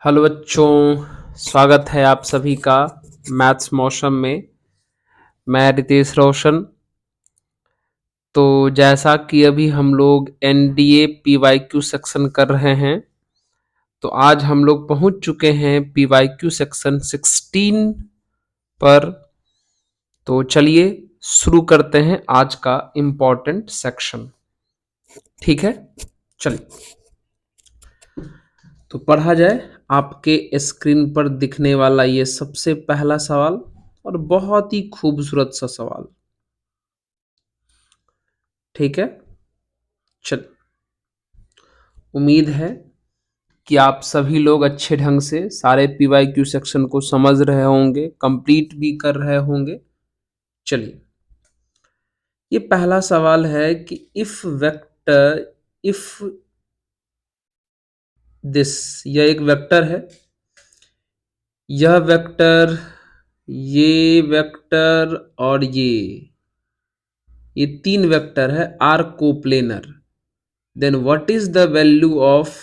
Hello बच्चों, स्वागत है आप सभी का मैथ्स मौसम में। मैं रितेश रोशन। तो जैसा कि अभी हम लोग एनडीए पीवाईक्यू सेक्शन कर रहे हैं, तो आज हम लोग पहुंच चुके हैं पीवाईक्यू सेक्शन 16 पर। तो चलिए शुरू करते हैं आज का इम्पोर्टेंट सेक्शन। ठीक है, चलिए तो पढ़ा जाए। आपके स्क्रीन पर दिखने वाला ये सबसे पहला सवाल और बहुत ही खूबसूरत सा सवाल। ठीक है, चल उम्मीद है कि आप सभी लोग अच्छे ढंग से सारे पीवाईक्यू सेक्शन को समझ रहे होंगे, कंप्लीट भी कर रहे होंगे। चलिए, ये पहला सवाल है कि इफ दिस, यह एक वेक्टर है। यह वेक्टर, ये वेक्टर और ये तीन वेक्टर है are coplanar. Then what is the value of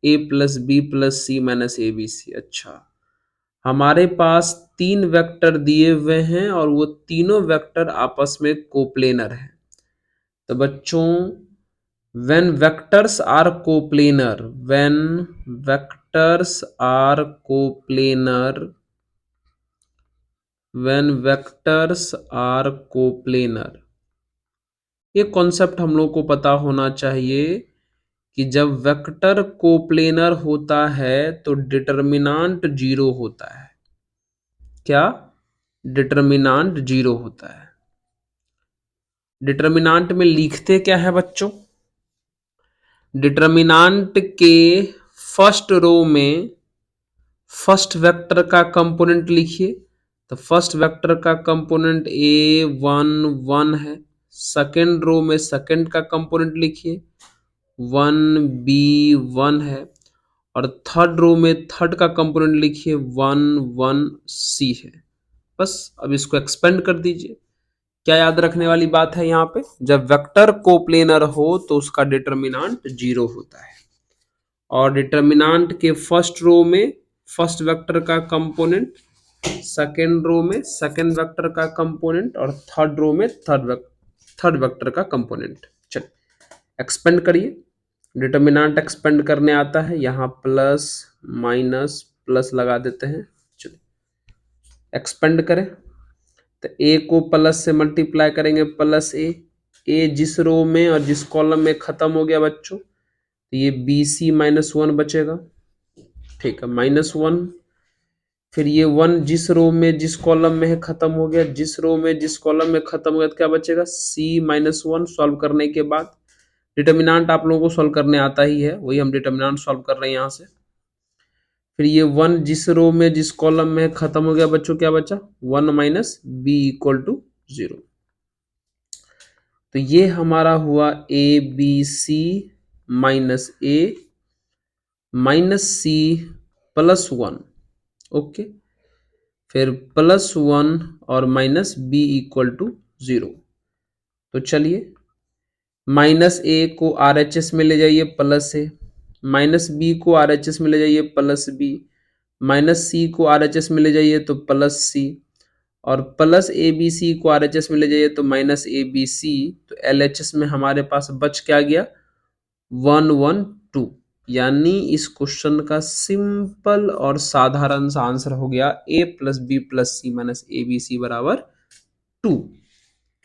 a plus B plus C minus A B C. अच्छा, हमारे पास तीन वेक्टर दिए हुए हैं और वो तीनों वेक्टर आपस में कोप्लेनर हैं। तो बच्चों, when vectors are coplanar, when vectors are coplanar, when vectors are coplanar, ये कॉन्सेप्ट हम लोग को पता होना चाहिए कि जब वेक्टर कोप्लेनर होता है तो डिटर्मिनांट जीरो होता है। क्या? डिटर्मिनांट जीरो होता है। डिटर्मिनांट में लिखते क्या है बच्चों? डिटर्मिनांट के फर्स्ट रो में फर्स्ट वेक्टर का कंपोनेंट लिखिए। तो फर्स्ट वेक्टर का कंपोनेंट A11 है। सेकेंड रो में सेकेंड का कंपोनेंट लिखिए, 1B1 है। और थर्ड रो में थर्ड का कंपोनेंट लिखिए, 11C है। बस अब इसको एक्सपेंड कर दीजिए। क्या याद रखने वाली बात है यहाँ पे? जब वेक्टर कोप्लेनर हो तो उसका डिटर्मिनांट जीरो होता है। और डिटर्मिनांट के फर्स्ट रो में फर्स्ट वेक्टर का कंपोनेंट, सेकेंड रो में सेकेंड वेक्टर का कंपोनेंट और थर्ड रो में थर्ड वेक्टर का कंपोनेंट। चलिए एक्सपेंड करिए। डिटर्मिनांट एक्सपेंड करने आता है, यहाँ प्लस माइनस प्लस लगा देते हैं। चलिए एक्सपेंड करें तो ए को प्लस से मल्टीप्लाई करेंगे, प्लस ए जिस रो में और जिस कॉलम में खत्म हो गया बच्चों, तो ये बी सी -1 बचेगा। ठीक है, -1। फिर ये 1 जिस रो में जिस कॉलम में है खत्म हो गया, जिस रो में जिस कॉलम में खत्म हो गया तो क्या बचेगा? C-1। सॉल्व करने के बाद डिटर्मिनांट आप लोगों को सॉल्व करने आता ही है, वही हम डिटर्मिनांट सॉल्व कर रहे हैं यहाँ से। फिर ये 1 जिस रो में जिस कॉलम में खत्म हो गया बच्चों, क्या बचा? 1 माइनस बी इक्वल टू 0। तो ये हमारा हुआ A B C minus A minus C plus 1। Okay, फिर +1 और माइनस बी इक्वल टू 0। तो चलिए, माइनस ए को आर एच एस में ले जाइए, प्लस ए। माइनस बी को आर एच एस में ले जाइए, प्लस बी। माइनस सी को आर एच एस में ले जाइए तो प्लस सी। और प्लस ए बी सी को आर एच एस में ले जाइए तो माइनस ए बी सी। तो एल एच एस में हमारे पास बच क्या गया? 112। यानी इस क्वेश्चन का सिंपल और साधारण सा आंसर हो गया a plus B plus C minus A B C बराबर 2।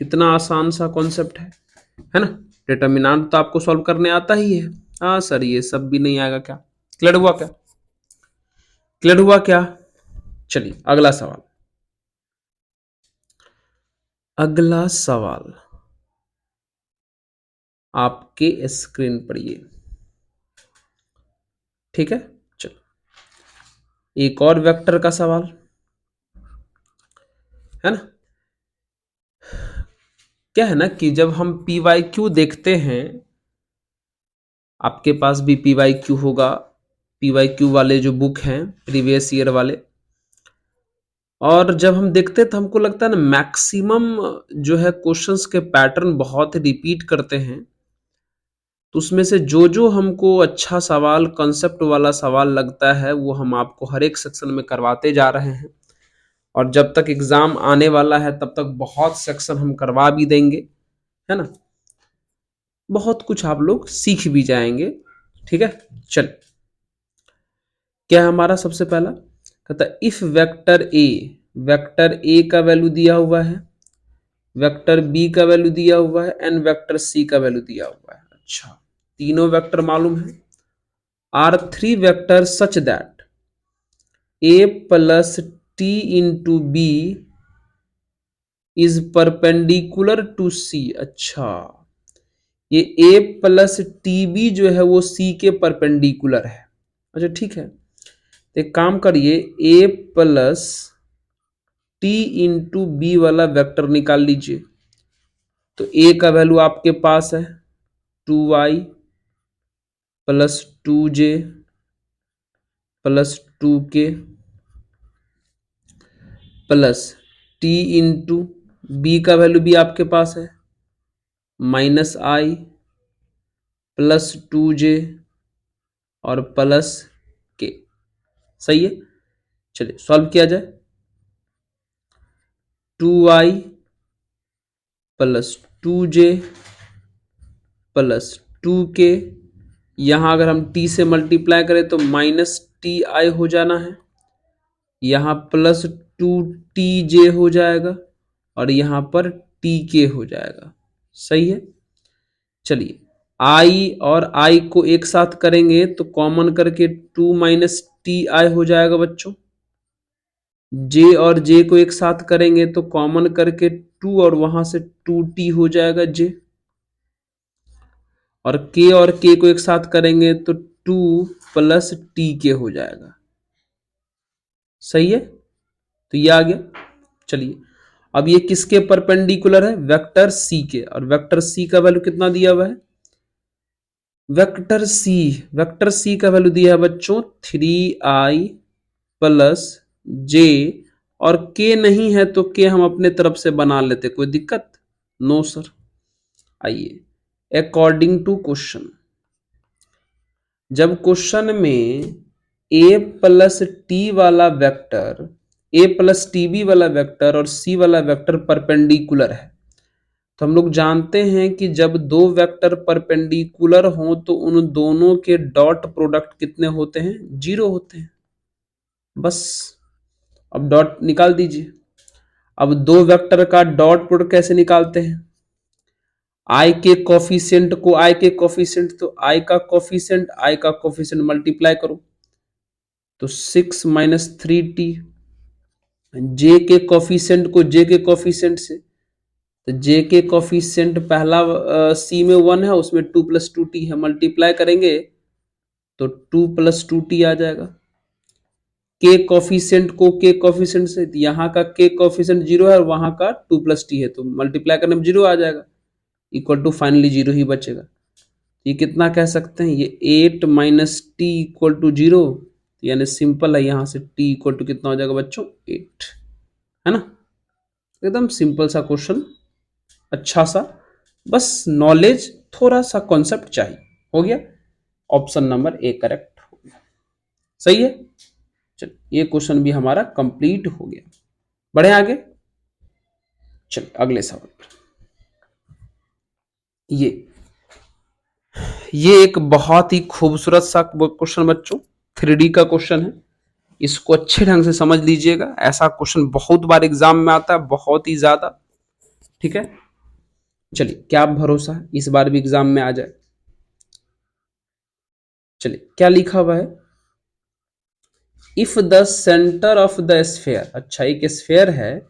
कितना आसान सा कॉन्सेप्ट है ना? डिटर्मिनेंट तो आपको सॉल्व करने आता ही है। हाँ सर, ये सब भी नहीं आएगा क्या? क्लियर हुआ क्या? क्लियर हुआ क्या? चलिए अगला सवाल। अगला सवाल आपके स्क्रीन पर ये। ठीक है, चलो एक और वेक्टर का सवाल है ना। क्या है ना कि जब हम पी वाई क्यू देखते हैं, आपके पास भी पी वाई क्यू होगा, पी वाई क्यू वाले जो बुक हैं प्रीवियस ईयर वाले। और जब हम देखते हैं तो हमको लगता है ना, मैक्सिमम जो है क्वेश्चंस के पैटर्न बहुत रिपीट करते हैं। तो उसमें से जो जो हमको अच्छा सवाल, कंसेप्ट वाला सवाल लगता है वो हम आपको हर एक सेक्शन में करवाते जा रहे हैं। और जब तक एग्जाम आने वाला है तब तक बहुत सेक्शन हम करवा भी देंगे, है ना। बहुत कुछ आप लोग सीख भी जाएंगे। ठीक है, चल क्या है हमारा सबसे पहला, कहता है इफ वेक्टर ए का वैल्यू दिया हुआ है, वेक्टर बी का वैल्यू दिया हुआ है एंड वेक्टर सी का वैल्यू दिया हुआ है। अच्छा, तीनों वेक्टर मालूम है। Are three vector such that a plus t into b is perpendicular to c. अच्छा, ये ए प्लस टी बी जो है वो सी के परपेंडिकुलर है। अच्छा ठीक है, तो एक काम करिए, ए प्लस टी इंटू बी वाला वेक्टर निकाल लीजिए। तो ए का वैल्यू आपके पास है 2y plus 2j plus 2k plus t into b का वैल्यू भी आपके पास है -i प्लस 2j और प्लस k। सही है, चलिए सॉल्व किया जाए। 2y plus 2j plus 2k, यहां अगर हम t से मल्टीप्लाई करें तो -ti हो जाना है, यहां प्लस 2tj हो जाएगा और यहां पर tk हो जाएगा। सही है, चलिए i और i को एक साथ करेंगे तो कॉमन करके 2 माइनस टी आई हो जाएगा बच्चों। j और j को एक साथ करेंगे तो कॉमन करके 2 और वहां से 2t हो जाएगा j, और k और k को एक साथ करेंगे तो 2 प्लस tk हो जाएगा। सही है, तो ये आ गया। चलिए अब ये किसके परपेंडिकुलर है, वेक्टर सी के, और वेक्टर सी का वैल्यू कितना दिया हुआ है, वेक्टर सी का वैल्यू दिया है बच्चों 3i प्लस j, और k नहीं है तो k हम अपने तरफ से बना लेते, कोई दिक्कत नो सर। आइए अकॉर्डिंग टू क्वेश्चन, जब क्वेश्चन में a प्लस टी वाला vector, a plus t b वाला वेक्टर और c वाला वेक्टर परपेंडिकुलर है, तो हम लोग जानते हैं कि जब दो वेक्टर परपेंडिकुलर हों तो उन दोनों के डॉट प्रोडक्ट कितने होते हैं, 0 होते हैं। बस अब डॉट निकाल दीजिए। अब दो वेक्टर का डॉट प्रोडक्ट कैसे निकालते हैं, आई के कोफिशिएंट को आई के कोफिशिएंट, तो आई का कोफिशिएंट मल्टीप्लाई करो तो 6 माइनस 3t, जे के कोफिशिएंट को जे के कोफिशिएंट से, तो जे के कोफिशिएंट पहला सी में 1 है, उसमें 2 प्लस 2t है, मल्टीप्लाई करेंगे तो 2 प्लस 2t आ जाएगा। के कोफिशिएंट को के कोफिशिएंट से, यहाँ का के कोफिशिएंट 0 है और वहां का 2 प्लस टी है, तो मल्टीप्लाई करने में 0 आ जाएगा, इक्वल टू फाइनली 0 ही बचेगा। ये कितना कह सकते हैं, ये 8 माइनस टी इक्वल टू 0, यानी सिंपल है, यहां से t इक्वल टू कितना हो जाएगा बच्चों 8, है ना। एकदम सिंपल सा क्वेश्चन, अच्छा सा, बस नॉलेज थोड़ा सा कॉन्सेप्ट चाहिए, हो गया। ऑप्शन नंबर ए करेक्ट हो गया। सही है, चल ये क्वेश्चन भी हमारा कंप्लीट हो गया। बढ़े आगे, चल अगले सवाल पर। ये एक बहुत ही खूबसूरत सा क्वेश्चन बच्चों, 3D का क्वेश्चन है, इसको अच्छे ढंग से समझ लीजिएगा। ऐसा क्वेश्चन बहुत बार एग्जाम में आता है, बहुत ही ज्यादा। ठीक है, चलिए क्या भरोसा है इस बार भी एग्जाम में आ जाए। चलिए क्या लिखा हुआ है, if the centre of the sphere, अच्छा एक स्फेयर है,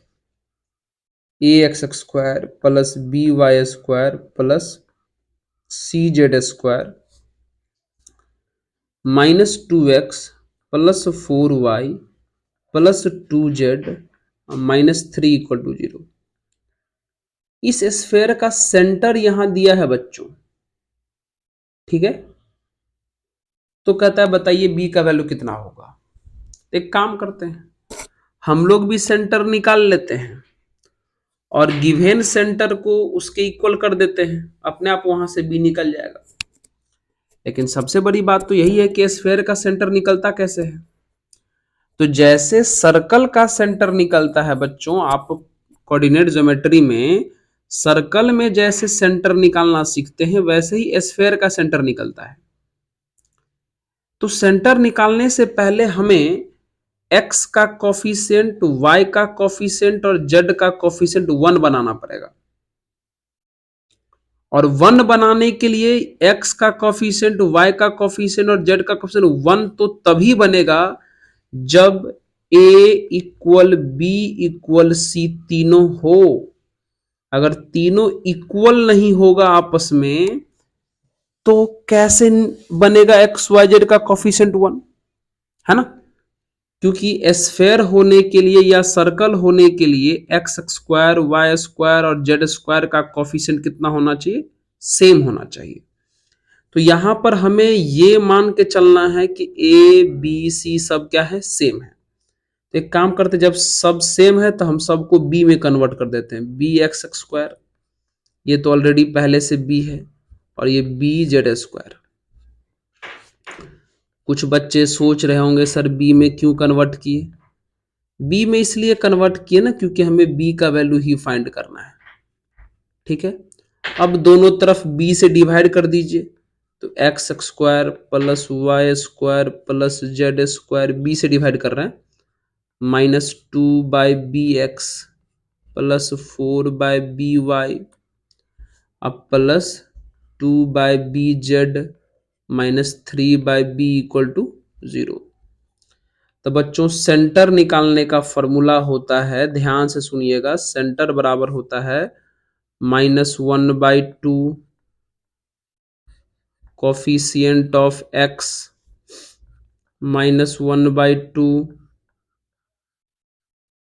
a x square plus b y square plus c z square -2x plus 4y plus 2z -3 equal to 0। इस स्फेयर का सेंटर यहां दिया है बच्चों, ठीक है। तो कहता है बताइए बी का वैल्यू कितना होगा। एक काम करते हैं, हम लोग भी सेंटर निकाल लेते हैं और गिवेन सेंटर को उसके इक्वल कर देते हैं, अपने आप वहां से बी निकल जाएगा। लेकिन सबसे बड़ी बात तो यही है कि स्फेयर का सेंटर निकलता कैसे है। तो जैसे सर्कल का सेंटर निकलता है बच्चों, आप कोऑर्डिनेट ज्योमेट्री में सर्कल में जैसे सेंटर निकालना सीखते हैं वैसे ही स्फेयर का सेंटर निकलता है। तो सेंटर निकालने से पहले हमें x का कोफिशिएंट, y का कोफिशिएंट और z का कोफिशिएंट 1 बनाना पड़ेगा। और 1 बनाने के लिए x का कोफिशिएंट, y का कोफिशिएंट और z का कोफिशिएंट 1 तो तभी बनेगा जब a equal b equal c तीनों हो। अगर तीनों इक्वल नहीं होगा आपस में तो कैसे बनेगा एक्स वाई जेड का कोफिशिएंट 1, है ना। क्योंकि स्फेयर होने के लिए या सर्कल होने के लिए एक्स स्क्वायर, वाई स्क्वायर और जेड स्क्वायर का कोफिशिएंट कितना होना चाहिए, सेम होना चाहिए। तो यहां पर हमें ये मान के चलना है कि ए बी सी सब क्या है, सेम है। तो एक काम करते, जब सब सेम है तो हम सबको बी में कन्वर्ट कर देते हैं। बी एक्स स्क्वायर, ये तो ऑलरेडी पहले से बी है, और ये बी जेड स्क्वायर। कुछ बच्चे सोच रहे होंगे सर बी में क्यों कन्वर्ट किए। बी में इसलिए कन्वर्ट किए ना क्योंकि हमें बी का वैल्यू ही फाइंड करना है। ठीक है, अब दोनों तरफ बी से डिवाइड कर दीजिए। तो x square plus y square plus z square b से डिवाइड कर रहे हैं, -2/bx प्लस 4/by अब plus 2/bz minus 3/b equal to 0। तो बच्चों सेंटर निकालने का फॉर्मूला होता है, ध्यान से सुनिएगा, सेंटर बराबर होता है -1/2 coefficient of x -1/2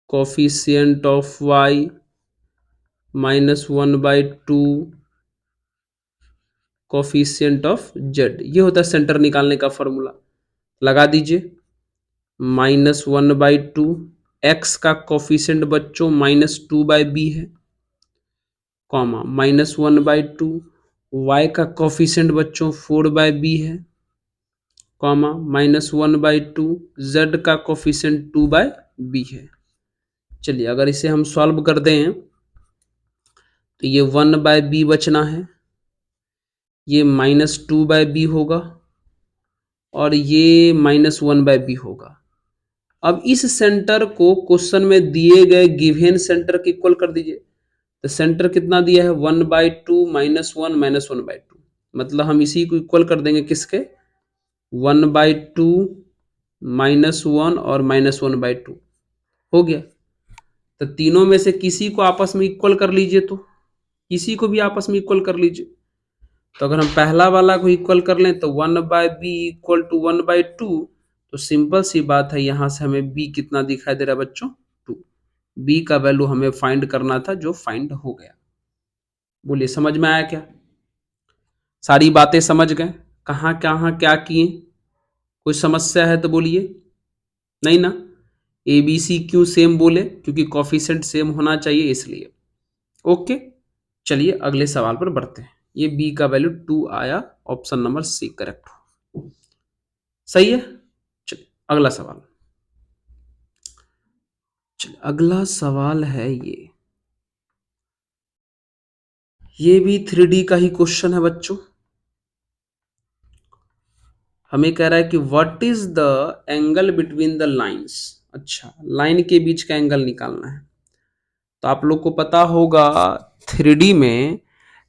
coefficient of y -1/2 coefficient of z। ये होता है सेंटर निकालने का फॉर्मूला। लगा दीजिए, -1/2 x का कोफिशिएंट बच्चों -2/b है, कॉमा -1/2 y का कोफिशिएंट बच्चों 4/b है, कॉमा -1/2 z का कोफिशिएंट 2/b है। चलिए अगर इसे हम सॉल्व कर दें तो ये 1/b बचना है, ये -2/b होगा और ये -1/b होगा। अब इस सेंटर को क्वेश्चन में दिए गए गिवन सेंटर के इक्वल कर दीजिए। तो सेंटर कितना दिया है, 1/2 -1 -1/2, मतलब हम इसी को इक्वल कर देंगे किसके, 1/2 -1 और -1/2 हो गया। तो तीनों में से किसी को आपस में इक्वल कर लीजिए, तो किसी को भी आपस में इक्वल कर लीजिए। तो अगर हम पहला वाला को इक्वल कर लें तो 1/b इक्वल टू 1/2, तो सिंपल सी बात है, यहां से हमें b कितना दिखाई दे रहा है बच्चों, 2। b का वैल्यू हमें फाइंड करना था जो फाइंड हो गया। बोलिए समझ में आया क्या, सारी बातें समझ गए, कहाँ कहाँ क्या किए, कोई समस्या है तो बोलिए। नहीं ना, ए बी सी क्यों सेम बोले, क्योंकि कॉफिशिएंट सेम होना चाहिए इसलिए। ओके, चलिए अगले सवाल पर बढ़ते हैं। ये बी का वैल्यू 2 आया, ऑप्शन नंबर सी करेक्ट हो, सही है। चलिए अगला सवाल, चलिए अगला सवाल है ये भी 3D का ही क्वेश्चन है बच्चों। हमें कह रहा है कि what is the angle between the lines. अच्छा, लाइन के बीच का एंगल निकालना है। तो आप लोग को पता होगा 3D में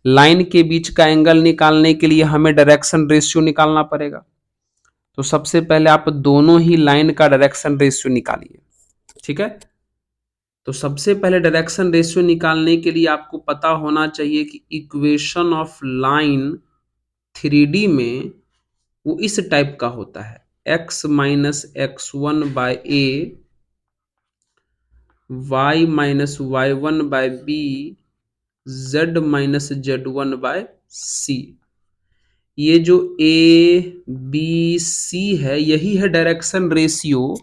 लाइन के बीच का एंगल निकालने के लिए हमें डायरेक्शन रेशियो निकालना पड़ेगा। तो सबसे पहले आप दोनों ही लाइन का डायरेक्शन रेशियो निकालिए, ठीक है। तो सबसे पहले डायरेक्शन रेशियो निकालने के लिए आपको पता होना चाहिए कि इक्वेशन ऑफ लाइन 3D में वो इस टाइप का होता है, x minus x1/a y minus y1/b z minus z1/c। ये जो ए बी सी है यही है डायरेक्शन रेशियो,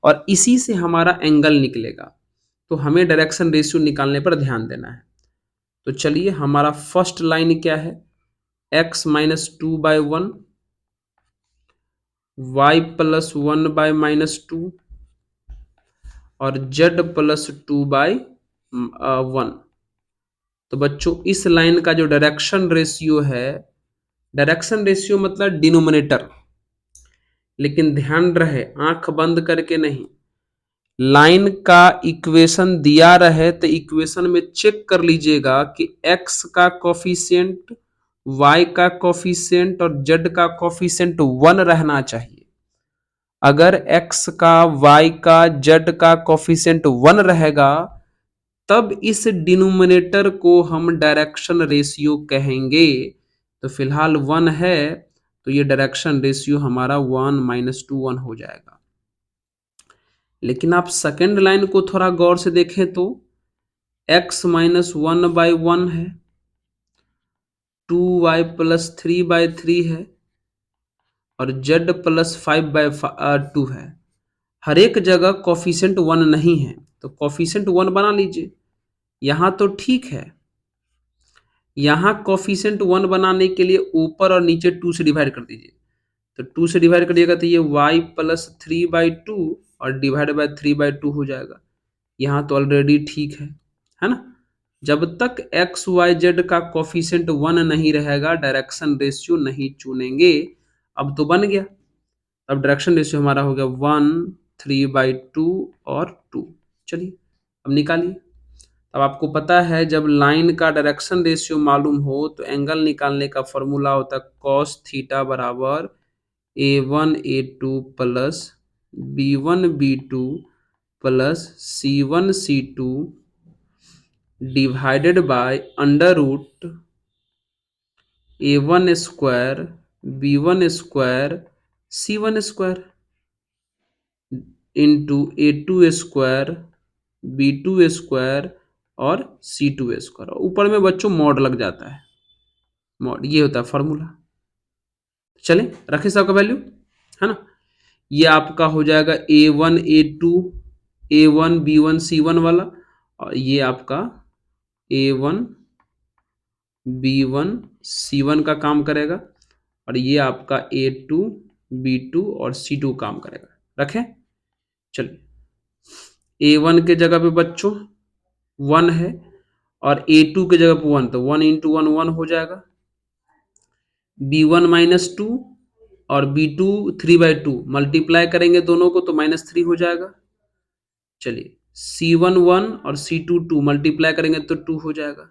और इसी से हमारा एंगल निकलेगा। तो हमें डायरेक्शन रेशियो निकालने पर ध्यान देना है। तो चलिए हमारा फर्स्ट लाइन क्या है, x -2/1 y प्लस 1/-2 और z प्लस 2/1। तो बच्चों इस लाइन का जो डायरेक्शन रेशियो है, डायरेक्शन रेशियो मतलब डिनोमिनेटर, लेकिन ध्यान रहे आंख बंद करके नहीं, लाइन का इक्वेशन दिया रहे तो इक्वेशन में चेक कर लीजिएगा कि x का कोफिशिएंट, y का कोफिशिएंट और z का कोफिशिएंट 1 रहना चाहिए। अगर x का, y का, z का कोफिशिएंट 1 रहेगा तब इस डिनोमिनेटर को हम डायरेक्शन रेशियो कहेंगे। तो फिलहाल 1 है तो ये डायरेक्शन रेशियो हमारा 1 - 2 1 हो जाएगा। लेकिन आप सेकेंड लाइन को थोड़ा गौर से देखें तो x - 1/1 है, 2y + 3/3 है और z + 5/2 है। हर एक जगह कोफिशिएंट 1 नहीं है तो कोफिशिएंट 1 बना लीजिए। यहां तो ठीक है, यहां कोफिशिएंट 1 बनाने के लिए ऊपर और नीचे 2 से डिवाइड कर दीजिए। तो 2 से डिवाइड करिएगा तो ये y + 3/2 और डिवाइड बाय 3/2 हो जाएगा। यहाँ तो ऑलरेडी ठीक है ना। जब तक एक्स वाई जेड का कोफिशिएंट 1 नहीं रहेगा डायरेक्शन रेशियो नहीं चुनेंगे। अब तो बन गया, अब डायरेक्शन रेशियो हमारा हो गया 1 3/2 और 2। चलिए अब निकालिए। अब आपको पता है जब लाइन का डायरेक्शन रेशियो मालूम हो तो एंगल निकालने का फॉर्मूला होता है cos थीटा बराबर a1 a2 plus b1 b2 plus c1 c2 divided by under root a1 square b1 square c1 square into a2 square b2 square और c2 स्क्वायर। ऊपर में बच्चों मॉड लग जाता है, मॉड ये होता है फॉर्मूला। चलें रखें सबका वैल्यू, है ना। ये आपका हो जाएगा a1 a2 a1 b1 c1 वाला और ये आपका a1 b1 c1 का काम करेगा और ये आपका a2 b2 और c2 काम करेगा। रखें चलिए a1 के जगह पे बच्चों 1 है और a2 के जगह पे 1, तो 1 × 1 1 हो जाएगा। b1 - 2 और b2 3/2 मल्टीप्लाई करेंगे दोनों को तो -3 हो जाएगा। चलिए c1 1 और c2 2 मल्टीप्लाई करेंगे तो 2 हो जाएगा।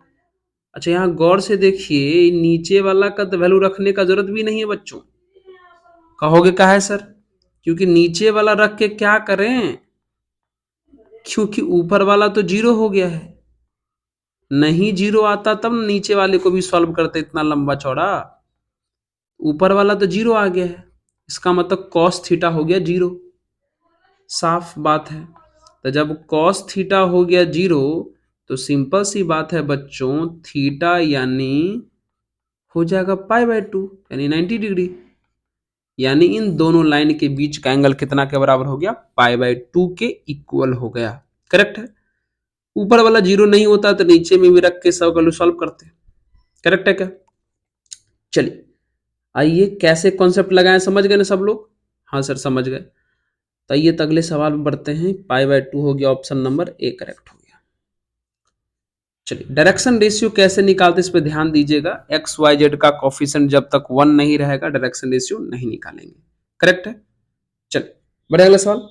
अच्छा यहाँ गौर से देखिए नीचे वाला का तो वैल्यू रखने का जरूरत भी नहीं है बच्चों। कहोगे क्या है सर, क्योंकि नीचे वाला रख के क्या करें, क्योंकि ऊपर वाला तो 0 हो गया है। नहीं 0 आता तब नीचे वाले को भी सॉल्व करते इतना लंबा चौड़ा। ऊपर वाला तो 0 आ गया है, इसका मतलब cos थीटा हो गया 0। साफ बात है। तो जब cos थीटा हो गया 0 तो सिंपल सी बात है बच्चों, थीटा यानी हो जाएगा π/2 यानी 90 डिग्री। यानी इन दोनों लाइन के बीच का एंगल कितना के बराबर हो गया, π/2 के इक्वल हो गया। करेक्ट है। ऊपर वाला 0 नहीं होता तो नीचे में भी रख के सब वैल्यू सॉल्व करते। करेक्ट है क्या। चलिए आइए कैसे कॉन्सेप्ट लगाएं, समझ गए ना सब लोग। हाँ सर समझ गए। तो आइए तो अगले सवाल में बढ़ते हैं। π/2 हो गया, ऑप्शन नंबर ए करेक्ट हो गया। चलिए डायरेक्शन रेशियो कैसे निकालते इस पे ध्यान दीजिएगा। एक्स वाई जेड का कोफिशिएंट जब तक 1 नहीं रहेगा डायरेक्शन रेशियो नहीं निकालेंगे। करेक्ट है। चलिए बढ़े अगला सवाल।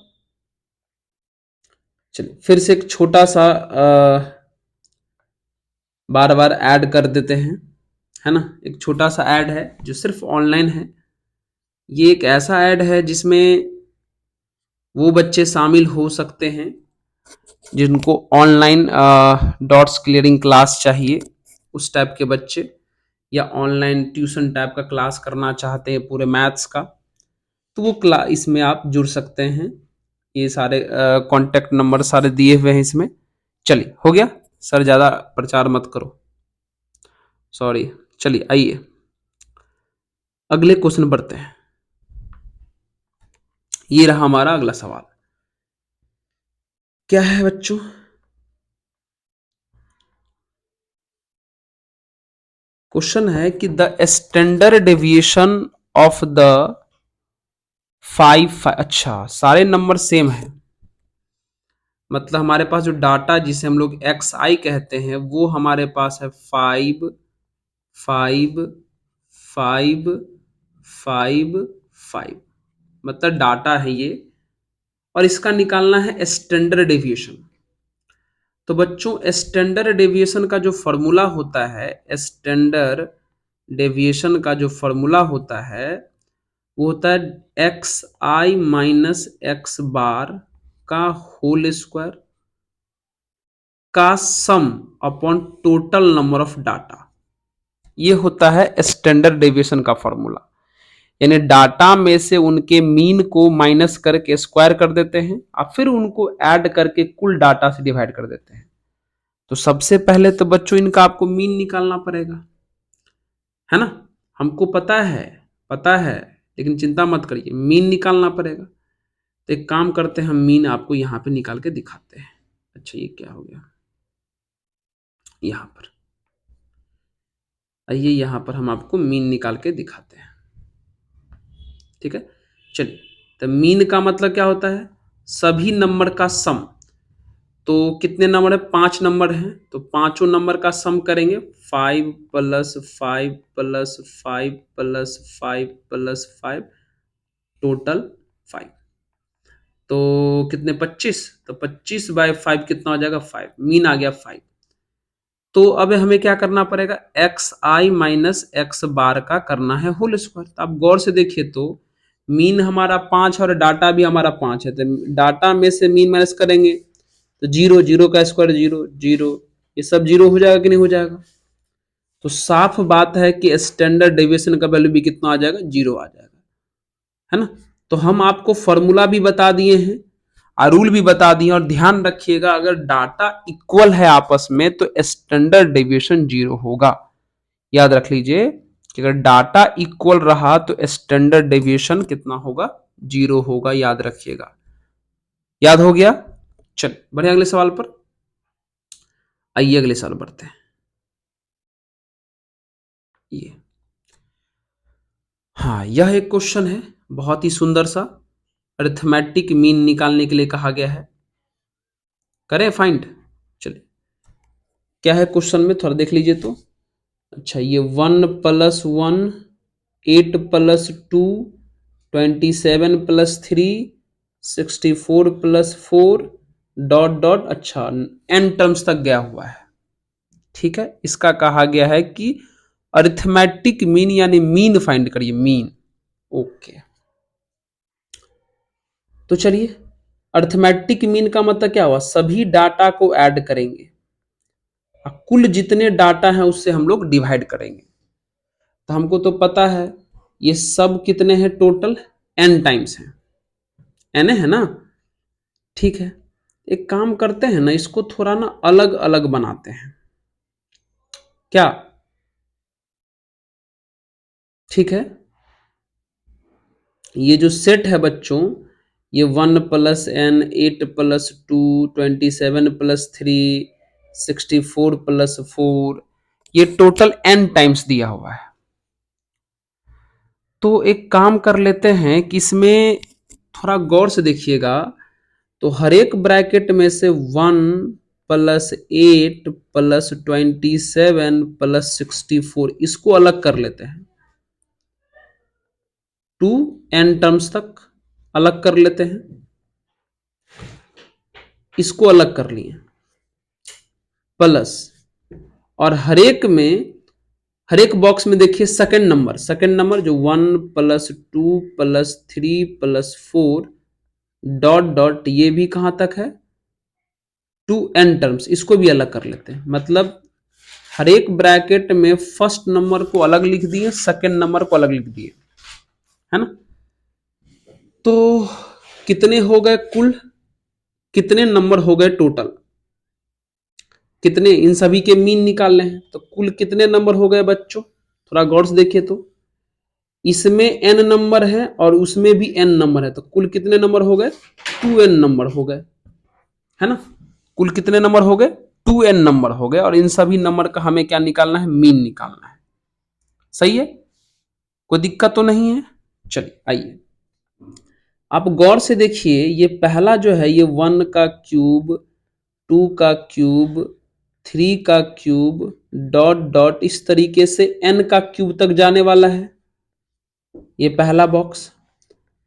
चलिए फिर से एक छोटा सा बार बार ऐड कर देते हैं, है ना। एक छोटा सा ऐड है जो सिर्फ ऑनलाइन है। ये एक ऐसा ऐड है जिसमें वो बच्चे शामिल हो सकते हैं जिनको ऑनलाइन डॉट्स क्लियरिंग क्लास चाहिए, उस टाइप के बच्चे, या ऑनलाइन ट्यूशन टाइप का क्लास करना चाहते हैं पूरे मैथ्स का, तो वो क्लास इसमें आप जुड़ सकते हैं। ये सारे कॉन्टेक्ट नंबर सारे दिए हुए हैं इसमें। चलिए हो गया सर, ज़्यादा प्रचार मत करो, सॉरी। चलिए आइए अगले क्वेश्चन बढ़ते हैं। ये रहा हमारा अगला सवाल। क्या है बच्चों, क्वेश्चन है कि the standard deviation of the 5 अच्छा सारे नंबर सेम है, मतलब हमारे पास जो डाटा जिसे हम लोग एक्स आई कहते हैं वो हमारे पास है 5 5 5 5 5, मतलब डाटा है ये, और इसका निकालना है स्टैंडर्ड डेविएशन। तो बच्चों स्टैंडर्ड डेविएशन का जो फॉर्मूला होता है, स्टैंडर्ड डेविएशन का जो फॉर्मूला होता है वो होता है एक्स आई माइनस एक्स बार का होल स्क्वायर का सम upon total number of data. ये होता है स्टैंडर्ड डेविएशन का फॉर्मूला, यानी डाटा में से उनके मीन को माइनस करके स्क्वायर कर देते हैं और फिर उनको ऐड करके कुल डाटा से डिवाइड कर देते हैं। तो सबसे पहले तो बच्चों इनका आपको मीन निकालना पड़ेगा, है ना। हमको पता है, लेकिन चिंता मत करिए, मीन निकालना पड़ेगा। तो एक काम करते हैं, हम मीन आपको यहां पे निकाल के दिखाते हैं। अच्छा ये क्या हो गया, यहां पर आइए, यहां पर हम आपको मीन निकाल के दिखाते हैं, ठीक है। चलिए, तो मीन का मतलब क्या होता है, सभी नंबर का सम। तो कितने नंबर है, 5 नंबर हैं, तो पांचों नंबर का सम करेंगे, 5 plus 5 plus 5 plus 5 plus 5, total 5। तो कितने, 25, तो 25/5 कितना हो जाएगा, 5, मीन आ गया 5। तो अब हमें क्या करना पड़ेगा, एक्स आई माइनस एक्स बार का करना है होल स्क्वायर। तो आप गौर से देखिए तो मीन हमारा 5 और डाटा भी हमारा 5 है, तो डाटा में से मीन माइनस करेंगे तो 0, 0 का स्क्वायर 0, 0, ये सब 0 हो जाएगा कि नहीं हो जाएगा। तो साफ बात है कि स्टैंडर्ड डेविएशन का वैल्यू भी कितना आ जाएगा, 0 आ जाएगा, है ना। तो हम आपको फॉर्मूला भी बता दिए हैं और रूल भी बता दिए, और ध्यान रखिएगा अगर डाटा इक्वल है आपस में तो स्टैंडर्ड डेविएशन 0 होगा। याद रख लीजिए कि अगर डाटा इक्वल रहा तो स्टैंडर्ड डेविएशन कितना होगा, 0 होगा, याद रखिएगा। याद हो गया। चल बढ़े अगले सवाल पर, आइए अगले सवाल बढ़ते हैं। ये हाँ, यह एक क्वेश्चन है बहुत ही सुंदर सा, अरिथमेटिक मीन निकालने के लिए कहा गया है, करें फाइंड। चलिए क्या है क्वेश्चन में थोड़ा देख लीजिए तो। अच्छा ये 1+1, 8+2, 27+3, 64+4 डॉट डॉट, अच्छा n टर्म्स तक गया हुआ है, ठीक है। इसका कहा गया है कि अरिथमेटिक मीन यानी मीन फाइंड करिए, मीन। ओके, तो चलिए अरिथमेटिक मीन का मतलब क्या हुआ, सभी डाटा को ऐड करेंगे, कुल जितने डाटा हैं उससे हम लोग डिवाइड करेंगे। तो हमको तो पता है ये सब कितने हैं, टोटल n टाइम्स हैं, n है ना, ठीक है। एक काम करते हैं ना, इसको थोड़ा ना अलग अलग बनाते हैं, क्या, ठीक है। ये जो सेट है बच्चों, ये 1+n, 8+2, 27+3, 64+4, ये टोटल n टाइम्स दिया हुआ है। तो एक काम कर लेते हैं कि इसमें थोड़ा गौर से देखिएगा, तो हर एक ब्रैकेट में से 1+8+27+64 इसको अलग कर लेते हैं, 2n टर्म्स तक अलग कर लेते हैं, इसको अलग कर लिए, प्लस, और हर एक बॉक्स में देखिए सेकंड नंबर जो 1+2+3+4 डॉट डॉट, ये भी कहां तक है, 2n टर्म्स, इसको भी अलग कर लेते हैं। मतलब हर एक ब्रैकेट में फर्स्ट नंबर को अलग लिख दिए, सेकंड नंबर को अलग लिख दिए, है ना। तो कितने हो गए कुल, कितने नंबर हो गए टोटल, कितने, इन सभी के मीन निकालने हैं, तो कुल कितने नंबर हो गए बच्चों, थोड़ा गौर से देखिए तो। इसमें n नंबर है और उसमें भी n नंबर है, तो कुल कितने नंबर हो गए, 2n नंबर हो गए, है ना। कुल कितने नंबर हो गए, 2n नंबर हो गए, और इन सभी नंबर का हमें क्या निकालना है, मीन निकालना है। सही है, कोई दिक्कत तो नहीं है। चलिए आइए आप गौर से देखिए, ये पहला जो है ये 1 का क्यूब, 2 का क्यूब, 3 का क्यूब, डॉट डॉट इस तरीके से n का क्यूब तक जाने वाला है, ये पहला बॉक्स।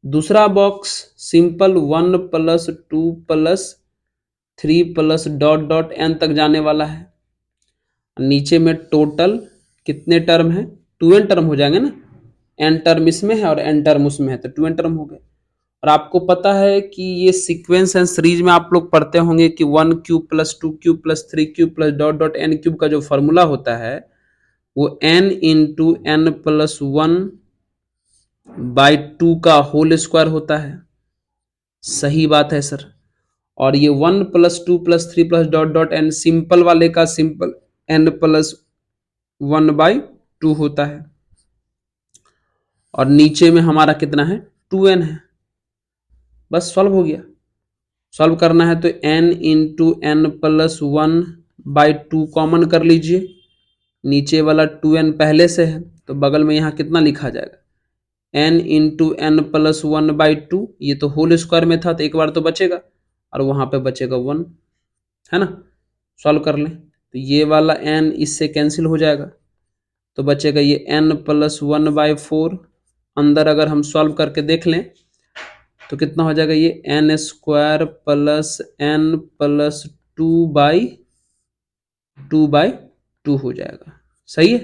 दूसरा box simple 1 plus 2 plus 3 plus dot dot n तक जाने वाला है। नीचे में टोटल कितने टर्म है, 2n टर्म हो जाएंगे ना, n टर्म इसमें है और n टर्म उसमें है, तो 2n टर्म हो गए। और आपको पता है कि ये सीक्वेंस एंड सीरीज में आप लोग पढ़ते होंगे कि 1 cube plus 2 cube plus 3 cube plus dot dot n cube का जो फॉर्मूला होता है वो n into n plus 1 by 2 का होल स्क्वायर होता है। सही बात है सर। और ये 1 plus 2 plus 3 plus dot dot n simple वाले का सिंपल n प्लस 1 बाई 2 होता है। और नीचे में हमारा कितना है, 2n है। बस सॉल्व हो गया। सॉल्व करना है तो n into n plus 1 by 2 common कर लीजिए। नीचे वाला 2n पहले से है तो बगल में यहाँ कितना लिखा जाएगा, n into n plus 1 by 2, ये तो होल स्क्वायर में था तो एक बार तो बचेगा और वहाँ पे बचेगा 1, है ना। सॉल्व कर लें तो ये वाला n इससे कैंसिल हो जाएगा तो बचेगा ये n प्लस 1 बाई 4। अंदर अगर हम सॉल्व करके देख लें तो कितना हो जाएगा, ये n square plus n plus 2 by 2 हो जाएगा। सही है।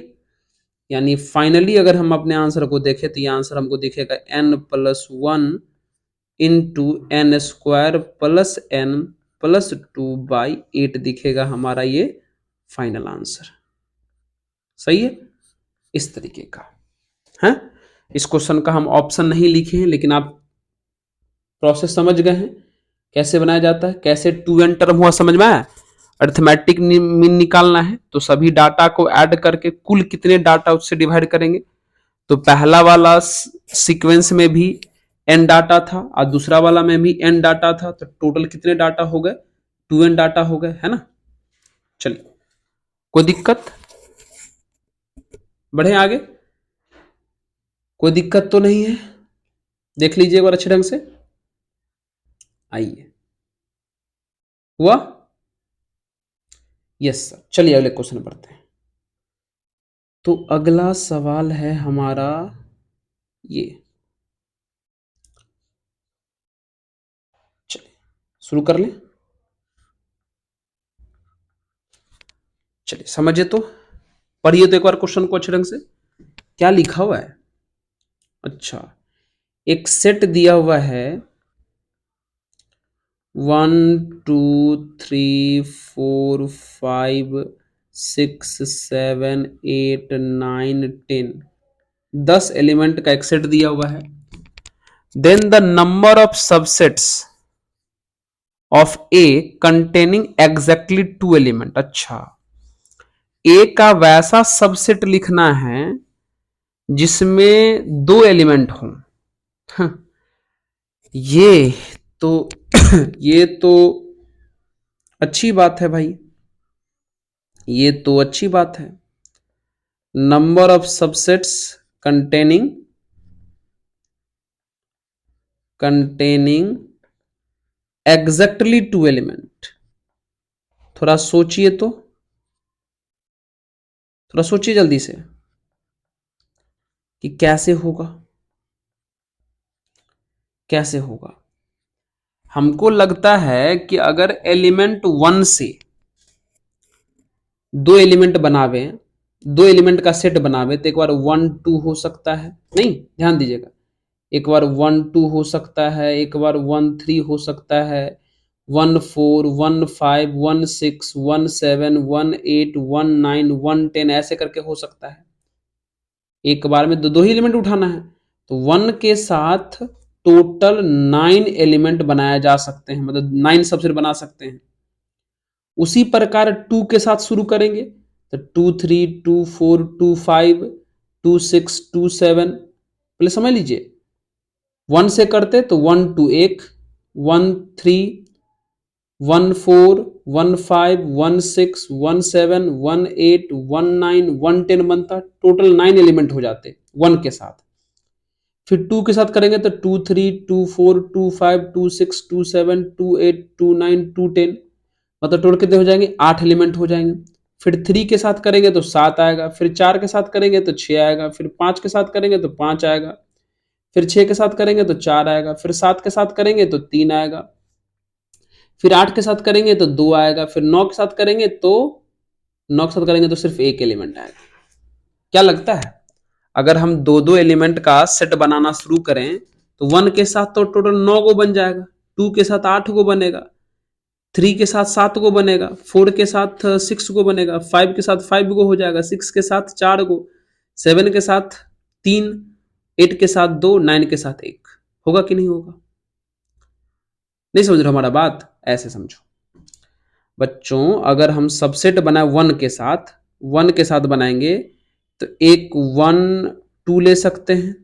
यानी फाइनली अगर हम अपने आंसर को देखें तो ये आंसर हमको दिखेगा n plus 1 into n square plus n plus 2/8 दिखेगा हमारा ये फाइनल आंसर। सही है। इस तरीके का है। इस क्वेश्चन का हम ऑप्शन नहीं लिखे हैं लेकिन आप प्रोसेस समझ गए हैं कैसे बनाया जाता है, कैसे 2n टर्म हुआ समझ में आया। अर्थमेटिक मीन निकालना है तो सभी डाटा को ऐड करके कुल कितने डाटा उससे डिवाइड करेंगे। तो पहला वाला सीक्वेंस में भी n डाटा था और दूसरा वाला में भी n डाटा था, तो टोटल कितने डाटा हो गए, 2n डाटा हो गए, है ना। चलिए कोई दिक्कत, बढ़े आगे। कोई दिक्कत तो नहीं है, देख लीजिए एक बार अच्छे ढंग से। आइए, हुआ। Yes sir. चलिए अगले क्वेश्चन पढ़ते हैं। तो अगला सवाल है हमारा ये, चलिए शुरू कर लें। चलिए समझिए तो, पढ़िए तो एक बार क्वेश्चन को अच्छे ढंग से, क्या लिखा हुआ है। अच्छा, एक सेट दिया हुआ है 1 2 3 4 5 6 7 8 9 10, 10 एलिमेंट का एक सेट दिया हुआ है। Then the number of subsets of A containing exactly 2 element. अच्छा, ए का वैसा सबसेट लिखना है जिसमें 2 एलिमेंट हों। ये तो ये तो अच्छी बात है भाई, ये तो अच्छी बात है। Number of subsets containing exactly 2 element. थोड़ा सोचिए तो, थोड़ा सोचिए जल्दी से कि कैसे होगा, कैसे होगा। हमको लगता है कि अगर एलिमेंट 1 से 2 एलिमेंट बनावे, 2 एलिमेंट का सेट बनावे तो एक बार 1 2 हो सकता है, नहीं ध्यान दीजिएगा, एक बार 1 2 हो सकता है, एक बार 1 3 हो सकता है, 1 4 1 5 1 6 1 7 1 8 1 9 1 10 ऐसे करके हो सकता है। एक बार में दो ही एलिमेंट उठाना है तो 1 के साथ टोटल 9 एलिमेंट बनाया जा सकते हैं, मतलब 9 सबसेट बना सकते हैं। उसी प्रकार 2 के साथ शुरू करेंगे तो 2 3 2 4 2 5 2 6 2 7, पहले समझ लीजिए। 1 से करते तो 1 2 1 1 3 1 4 1 5 1 6 1 7 1 8 1 9 1 10 बनता, टोटल 9 एलिमेंट हो जाते 1 के साथ। फिर 2 के साथ करेंगे तो 2 3 2 4 2 5 2 6 2 7 2 8 2 9 2 10, मतलब टोटल कितने हो जाएंगे, 8 एलिमेंट हो जाएंगे। फिर 3 के साथ करेंगे तो 7 आएगा, फिर 4 के साथ करेंगे तो 6 आएगा, फिर 5 के साथ करेंगे तो 5 आएगा, फिर 6 के साथ करेंगे तो 4 आएगा, फिर 7 के साथ करेंगे तो 3 आएगा, फिर 8 के साथ करेंगे तो 2 आएगा, फिर 9 के साथ करेंगे तो 9 के साथ करेंगे तो सिर्फ एक एलिमेंट आएगा। क्या लगता है, अगर हम दो दो एलिमेंट का सेट बनाना शुरू करें तो 1 के साथ तो टोटल 9 को बन जाएगा, 2 के साथ 8 को बनेगा, 3 के साथ 7 को बनेगा, 4 के साथ 6 को बनेगा, 5 के साथ 5 को हो जाएगा, 6 के साथ 4 को, 7 के साथ 3, 8 के साथ 2, 9 के साथ 1, होगा कि नहीं होगा? नहीं समझ रहे हमारा बात? ऐसे समझो बच्चों, अगर हम सबसेट बनाए 1 के साथ बनाएंगे तो एक 1 2 ले सकते हैं,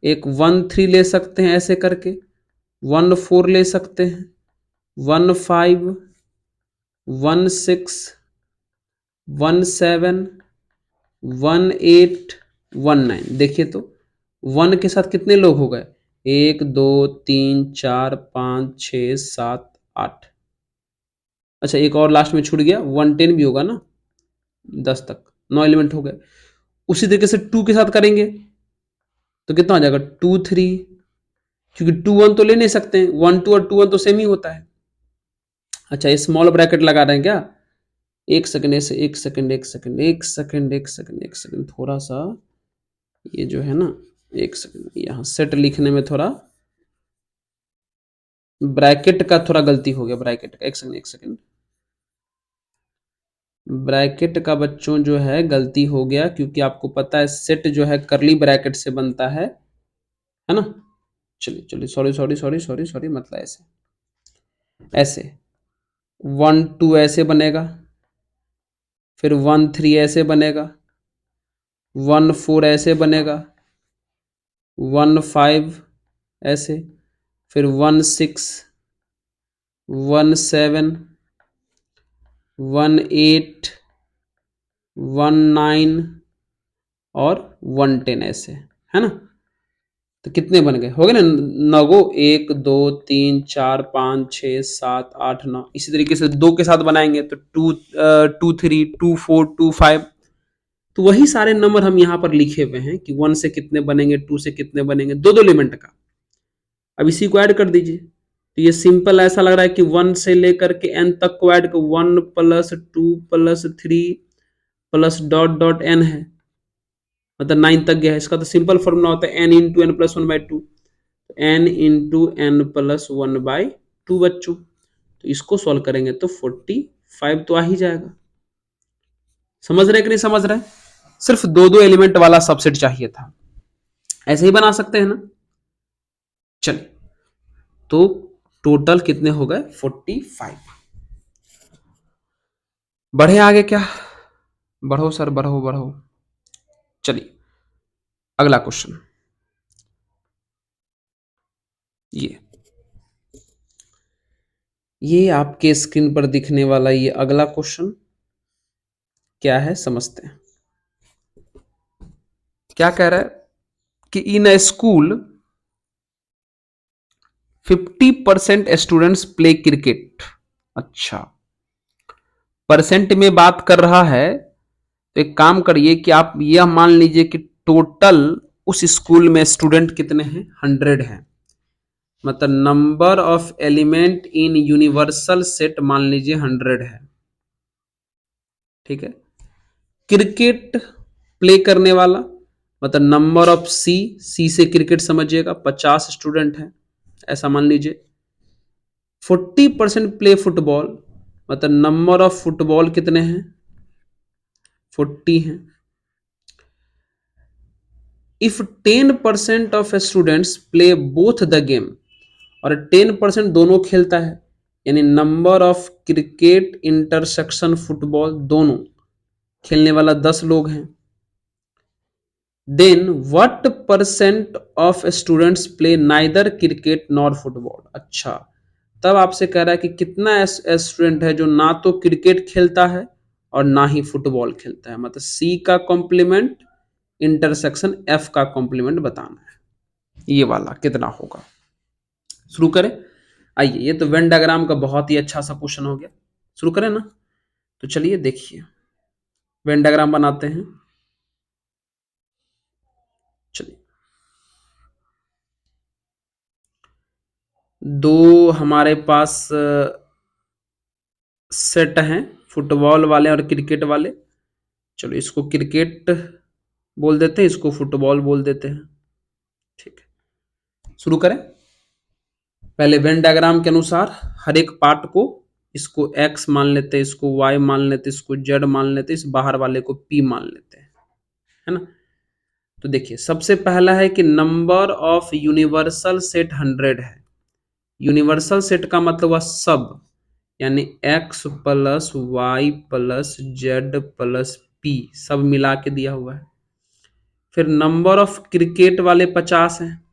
एक 1 3 ले सकते हैं, ऐसे करके 1 4 ले सकते हैं, 1 5 1 6 1 7 1 8 1 9। देखिए तो 1 के साथ कितने लोग हो गए, 1 2 3 4 5 6 7 8। अच्छा एक और लास्ट में छूट गया, 110 भी होगा ना, 10 तक 9 एलिमेंट हो गए। उसी तरीके से 2 के साथ करेंगे तो कितना हो जाएगा, 2 3, क्योंकि 2 1 तो ले नहीं सकते हैं, 1 2 और 2 1 तो सेम ही होता है। अच्छा ये स्मॉल ब्रैकेट लगा रहे हैं क्या, एक सेकंड, ऐसे एक सेकंड एक सेकंड एक सेकंड एक सेकंड एक सेकंड, थोड़ा सा ये जो है ना, एक सेकंड, यहाँ सेट लिखने में थोड़ा ब्रैकेट का थोड़ा गलती हो गया, ब्रैकेट का, एक सेकंड एक सेकंड, ब्रैकेट का बच्चों जो है गलती हो गया, क्योंकि आपको पता है सेट जो है करली ब्रैकेट से बनता है ना। चलिए चलिए, sorry sorry sorry sorry sorry, मतलब ऐसे ऐसे 1 2 ऐसे बनेगा, फिर 1 3 ऐसे बनेगा, 1 4 ऐसे बनेगा, 1 5 ऐसे, फिर 1 6 1 7 1 8 1 9 और 1 10 ऐसे, है ना। तो कितने बन गए, हो गए ना 9 गो, 1 2 3 4 5 6 7 8 9। इसी तरीके से 2 के साथ बनाएंगे तो 2 2 3 2 4 2 5। तो वही सारे नंबर हम यहाँ पर लिखे हुए हैं कि 1 से कितने बनेंगे, 2 से कितने बनेंगे, दो दो एलिमेंट का। अब इसी को ऐड कर दीजिए, तो ये सिंपल ऐसा लग रहा है कि 1 से लेकर के n तक को ऐड कर, 1 + 2 + 3 प्लस डॉट डॉट n है, मतलब 9 तक गया है। इसका तो सिंपल फॉर्मूला होता है n into n plus 1/2, n into n plus 1/2 बच्चों। तो इसको सॉल्व करेंगे तो 45 तो आ ही जाएगा। समझ रहे कि नहीं समझ रहे? सिर्फ दो दो एलिमेंट वाला सबसेट चाहिए था, ऐसे ही बना सकते हैं ना। चलिए तो टोटल कितने हो गए, 45। बढ़े आगे क्या, बढ़ो सर बढ़ो बढ़ो। चलिए अगला क्वेश्चन, ये आपके स्क्रीन पर दिखने वाला ये अगला क्वेश्चन क्या है समझते हैं। क्या कह रहा है कि in a school 50% students play cricket. अच्छा परसेंट में बात कर रहा है, तो एक काम करिए कि आप यह मान लीजिए कि टोटल उस स्कूल में स्टूडेंट कितने हैं, 100 हैं। मतलब number of element in universal set मान लीजिए 100 है, ठीक है। क्रिकेट प्ले करने वाला मतलब नंबर ऑफ सी से क्रिकेट समझिएगा, 50 स्टूडेंट है ऐसा मान लीजिए। 40% प्ले फुटबॉल मतलब नंबर ऑफ फुटबॉल कितने हैं, 40 हैं। If 10% of students play both the game, और 10% दोनों खेलता है, यानी number of cricket intersection football दोनों खेलने वाला 10 लोग हैं। Then what percent of students play neither cricket nor football. अच्छा तब आपसे कह रहा है कि कितना स्टूडेंट है जो ना तो क्रिकेट खेलता है और ना ही फुटबॉल खेलता है, मतलब सी का कॉम्प्लीमेंट इंटरसेक्शन एफ का कॉम्प्लीमेंट बताना है। ये वाला कितना होगा। शुरू करें। आइए, ये तो वेन डायग्राम का बहुत ही अच्छा सा क्वेश्चन हो गया। शुरू करें ना, तो चलिए देखिए वेन डायग्राम बनाते हैं। चलिए, दो हमारे पास सेट हैं, फुटबॉल वाले और क्रिकेट वाले। चलो इसको क्रिकेट बोल देते हैं, इसको फुटबॉल बोल देते हैं। ठीक है, शुरू करें। पहले वेन डायग्राम के अनुसार हर एक पार्ट को, इसको x मान लेते हैं, इसको y मान लेते हैं, इसको z मान लेते हैं, इस बाहर वाले को p मान लेते हैं, है ना। तो देखिए सबसे पहला है कि नंबर ऑफ यूनिवर्सल सेट 100 है। यूनिवर्सल सेट का मतलब हुआ सब, यानी x plus y plus z plus p सब मिला के दिया हुआ है। फिर नंबर ऑफ क्रिकेट वाले 50 हैं।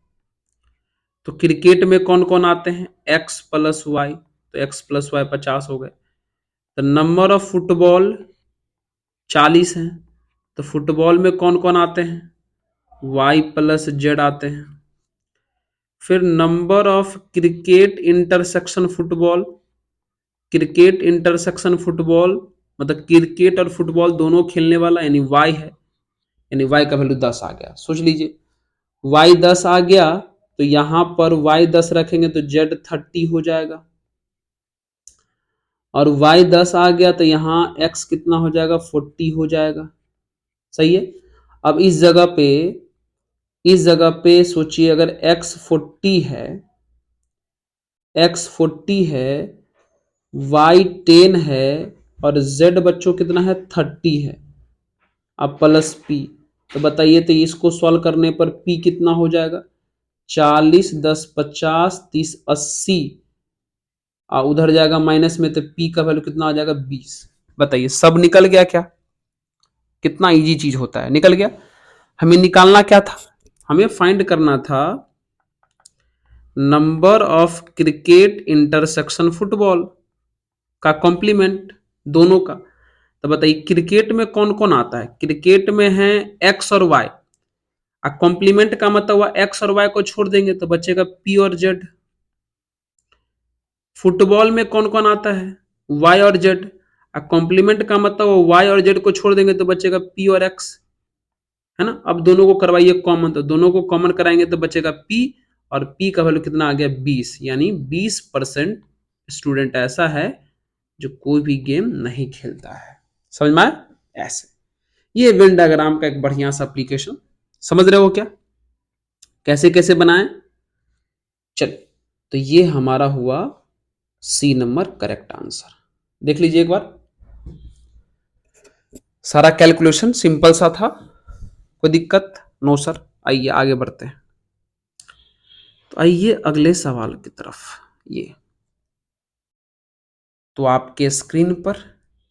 तो क्रिकेट में कौन कौन आते हैं, x प्लस वाई, तो x प्लस वाई 50 हो गए। तो नंबर ऑफ फुटबॉल 40 हैं। तो फुटबॉल में कौन कौन आते हैं, y प्लस जेड आते हैं। फिर number of cricket intersection football, cricket intersection football मतलब क्रिकेट और फुटबॉल दोनों खेलने वाला यानी y है, यानी y का वैल्यू 10 आ गया। सोच लीजिए y 10 आ गया, तो यहां पर y 10 रखेंगे तो z 30 हो जाएगा, और y 10 आ गया तो यहाँ x कितना हो जाएगा, 40 हो जाएगा। सही है। अब इस जगह पे सोचिए, अगर x 40 है, y 10 है, और z बच्चों कितना है, 30 है। अब प्लस p, तो बताइए तो इसको सॉल्व करने पर p कितना हो जाएगा, 40 10 50 30 80, उधर जाएगा माइनस में, तो p का वैल्यू कितना आ जाएगा, 20। बताइए सब निकल गया क्या, कितना इजी चीज होता है, निकल गया। हमें निकालना क्या था, हमें फाइंड करना था number of cricket intersection football का कॉम्प्लीमेंट दोनों का। तो बताइए क्रिकेट में कौन कौन आता है, क्रिकेट में है एक्स और वाई, कॉम्प्लीमेंट का मतलब हुआ एक्स और वाई को छोड़ देंगे तो बचेगा पी और जेड। फुटबॉल में कौन कौन आता है, वाई और जेड, कॉम्प्लीमेंट का मतलब वाई और जेड को छोड़ देंगे तो बचेगा पी और एक्स, है ना। अब दोनों को करवाइए कॉमन, तो दोनों को कॉमन कराएंगे तो बचेगा पी, और पी का वैल्यू कितना आ गया, 20, यानी 20% स्टूडेंट ऐसा है जो कोई भी गेम नहीं खेलता है। समझ में आया, ऐसे। ये वेन डायग्राम का एक बढ़िया सा एप्लीकेशन, समझ रहे हो क्या, कैसे कैसे बनाएं। चलिए, तो ये हमारा हुआ सी नंबर करेक्ट आंसर। देख लीजिए एक बार, सारा कैलकुलेशन सिंपल सा था, कोई दिक्कत नो सर। आइए आगे बढ़ते हैं। तो आइए अगले सवाल की तरफ। ये तो आपके स्क्रीन पर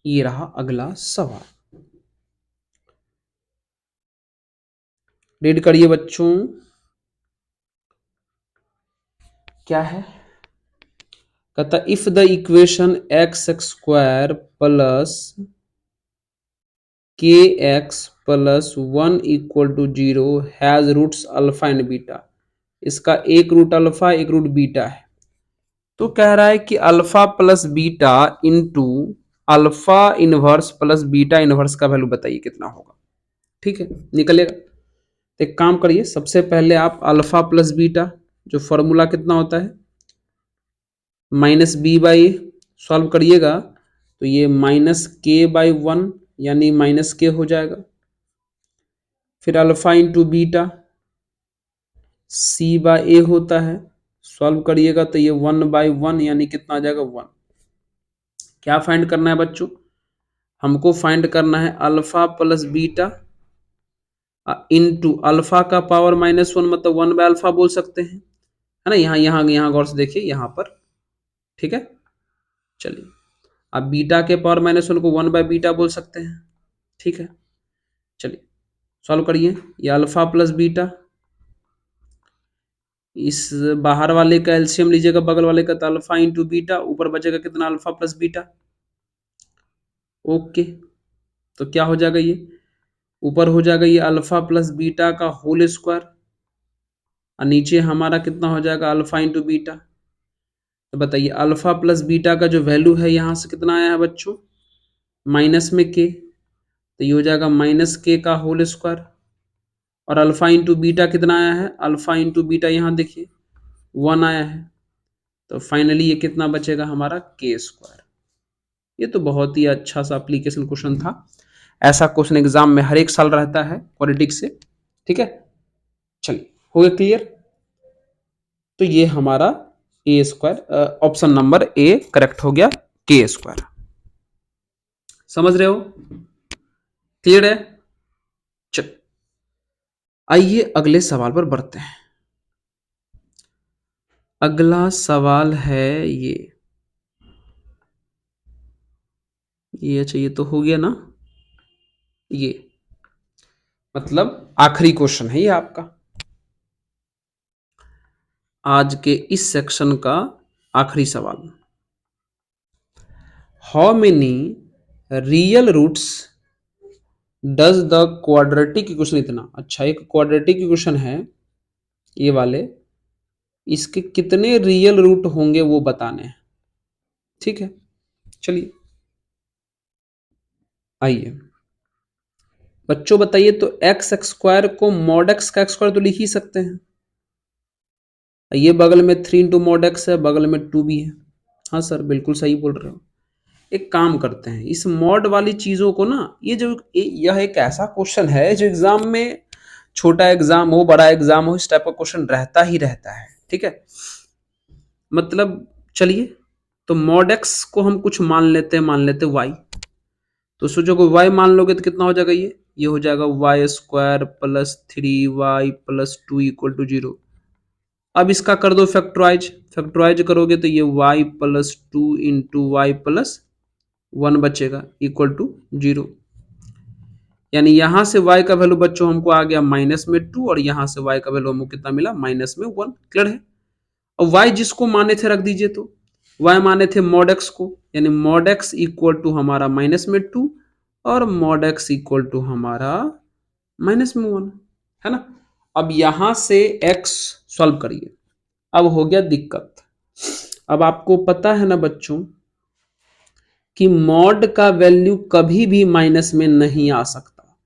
ये रहा अगला सवाल, रीड करिए बच्चों। क्या है, कहता if the equation x square plus k x plus 1 equal to 0 has roots alpha and beta, इसका एक रूट अल्फा एक रूट बीटा है। तो कह रहा है कि alpha plus beta into alpha inverse plus beta inverse का वैल्यू बताइए कितना होगा। ठीक है, निकलेगा। तो एक काम करिए, सबसे पहले आप अल्फा प्लस बीटा, जो फॉर्मूला कितना होता है, minus b by a, solve करिएगा तो ये माइनस के बाई 1 यानी माइनस के हो जाएगा। फिर alpha into beta, c by a होता है, सॉल्व करिएगा तो ये 1/1 यानी कितना आ जाएगा, 1। क्या फाइंड करना है बच्चों, हमको फाइंड करना है alpha plus beta into alpha का पावर -1 मतलब 1/अल्फा बोल सकते हैं, है ना। यहाँ यहाँ यहाँ गौर से देखिए यहाँ पर, ठीक है। चलिए, अब बीटा के पावर -1 को 1/बीटा बोल सकते हैं, ठीक है। चलिए सॉल्व करिए, ये अल्फा प्लस बीटा, इस बाहर वाले का एलसीएम लीजिएगा बगल वाले का, तो अल्फा इंटू बीटा, ऊपर बचेगा कितना, अल्फा प्लस बीटा। ओके, तो क्या हो जाएगा, ये ऊपर हो जाएगा ये अल्फा प्लस बीटा का होल स्क्वायर, और नीचे हमारा कितना हो जाएगा अल्फा इंटू बीटा। तो बताइए अल्फा प्लस बीटा का जो वैल्यू है यहाँ से कितना आया है बच्चों, माइनस में के, तो ये हो जाएगा माइनस के का होल स्क्वायर। और अल्फा इंटू बीटा कितना आया है, अल्फा इंटू बीटा यहाँ देखिए 1 आया है। तो फाइनली ये कितना बचेगा हमारा के स्क्वायर। ये तो बहुत ही अच्छा सा एप्लीकेशन क्वेश्चन था। ऐसा क्वेश्चन एग्जाम में हर एक साल रहता है पॉलिटिक्स से। ठीक है, चलिए हो गया क्लियर। तो ये हमारा a square, option number a correct हो गया, के स्क्वायर। समझ रहे हो, क्लियर है। चल आइए अगले सवाल पर बढ़ते हैं। अगला सवाल है ये अच्छा ये तो हो गया ना, ये मतलब आखिरी क्वेश्चन है ये आपका आज के इस सेक्शन का आखिरी सवाल। How many real roots does the quadratic equation, इतना अच्छा एक क्वाड्रेटिक इक्वेशन है ये वाले, इसके कितने रियल रूट होंगे वो बताने हैं। ठीक है, चलिए आइए बच्चों बताइए, तो एक्स स्क्वायर को मॉड एक्स का स्क्वायर तो लिख ही सकते हैं। ये बगल में 3 इंटू मॉड एक्स है, बगल में 2 भी है। हाँ सर बिल्कुल सही बोल रहे हो। एक काम करते हैं, इस मॉड वाली चीजों को ना, यह एक ऐसा क्वेश्चन है जो एग्जाम में, छोटा एग्जाम हो बड़ा एग्जाम हो, इस टाइप का क्वेश्चन रहता ही रहता है। ठीक है, मतलब चलिए, तो मॉड एक्स को हम कुछ मान लेते वाई। तो सोचो को y मान लोगे तो कितना हो जाएगा, ये हो जाएगा y square plus 3y plus 2 equal to 0। अब इसका कर दो फैक्टराइज, फैक्टराइज करोगे तो ये y plus 2 into y plus 1 बचेगा इक्वल टू 0। यानी यहां से y का वैल्यू बच्चों हमको आ गया माइनस में 2 और यहां से y का वैल्यू हमको कितना मिला माइनस में 1। क्लियर है। और y जिसको माने थे रख दीजिए, तो y माने थे मॉड x को, यानी मॉड x इक्वल टू हमारा माइनस में 2 और मॉड x इक्वल टू हमारा माइनस में 1, है ना। अब यहां से x सॉल्व करिए। अब हो गया दिक्कत। अब आपको पता है ना बच्चों कि मॉड का वैल्यू कभी भी माइनस में नहीं आ सकता,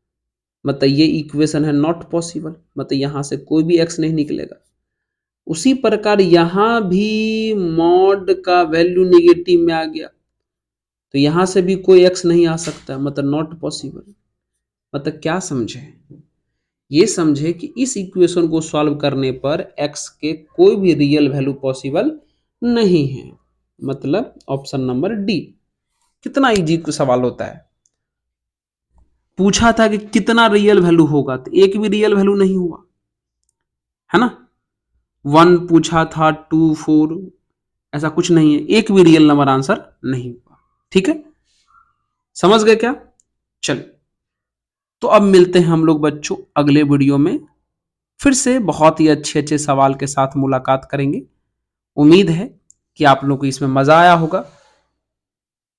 मतलब ये इक्वेशन है नॉट पॉसिबल, मतलब यहां से कोई भी x नहीं निकलेगा। उसी प्रकार यहां भी मॉड का वैल्यू निगेटिव में आ गया तो यहां से भी कोई x नहीं आ सकता, मतलब नॉट पॉसिबल। मतलब क्या समझे, ये समझे कि इस इक्वेशन को सॉल्व करने पर x के कोई भी रियल वैल्यू पॉसिबल नहीं है। मतलब ऑप्शन नंबर डी। कितना इजी सवाल होता है। पूछा था कि कितना रियल वैल्यू होगा, तो एक भी रियल वैल्यू नहीं हुआ, है ना। 1 पूछा था, 2 4, ऐसा कुछ नहीं है, एक भी रियल नंबर आंसर नहीं हुआ। ठीक है, समझ गए क्या। चलिए, तो अब मिलते हैं हम लोग बच्चों अगले वीडियो में, फिर से बहुत ही अच्छे अच्छे सवाल के साथ मुलाकात करेंगे। उम्मीद है कि आप लोग को इसमें मजा आया होगा।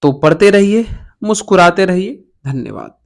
तो पढ़ते रहिए, मुस्कुराते रहिए। धन्यवाद।